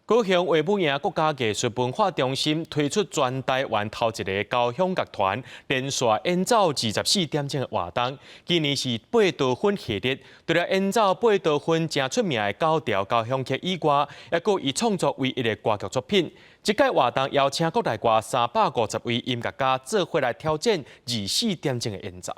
高雄维武营国家艺术文化中心推出全台湾头一个交响乐团，连续演奏24点钟的活动。今年是贝多芬系列，除了演奏贝多芬正出名的9条交响曲以外，也有以创作唯一的歌剧作品。这届活动邀请国内外350位音乐家做伙来挑战24点钟的演奏。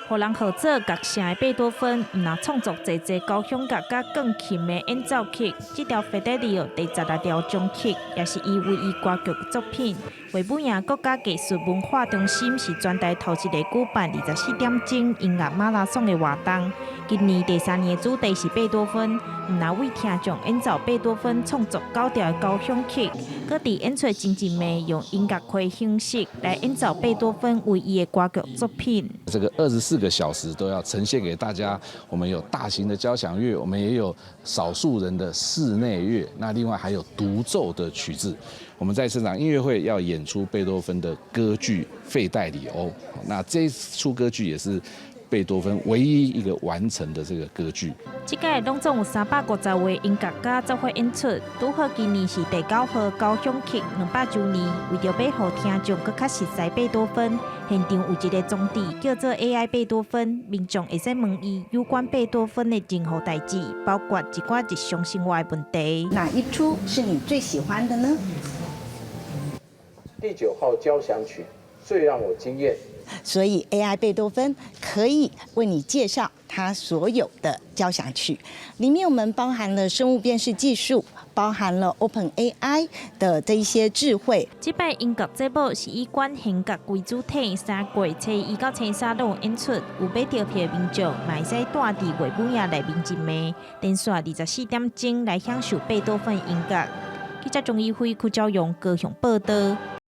互人合作乐声的贝多芬，毋但创作侪交响乐甲钢琴的演奏曲，这条《费德里奥》第16条终曲，也是伊唯一歌剧作品。维武营国家艺术文化中心是全台头一个举办24点钟音乐马拉松的活动。今年第3年的主题是贝多芬，毋但为听众演奏贝多芬创作9条的交响曲，搁伫演出真正美用音乐会形式来演奏贝多芬唯一的歌剧作品。这个24个小时都要呈现给大家。我们有大型的交响乐，我们也有少数人的室内乐，那另外还有独奏的曲子。我们在这场音乐会要演出贝多芬的歌剧《费代里欧》，那这出歌剧也是贝多芬唯一一个完成的这个歌剧。这届拢总有350位音乐家做伙演出，拄好今年是第9号交响曲200周年，为着要互听众更较熟悉贝多芬，现场有一个装置叫做 AI 贝多芬，民众会使问伊有关贝多芬的任何代志，包括一寡日常生活的问题。哪一出是你最喜欢的呢？第9号交响曲最让我惊艳。 所以 AI 贝多芬可以为你介绍他所有的交响曲，里面我们包含了生物辨识技术，包含了 OpenAI 的这一些智慧。这摆音乐节目是以管弦乐为主体，3月初1到初3都有演出，有买票票的民众嘛会使住伫维武营内面一暝，连续24点钟来享受贝多芬音乐。记者钟义辉、邱昭勇高雄报道。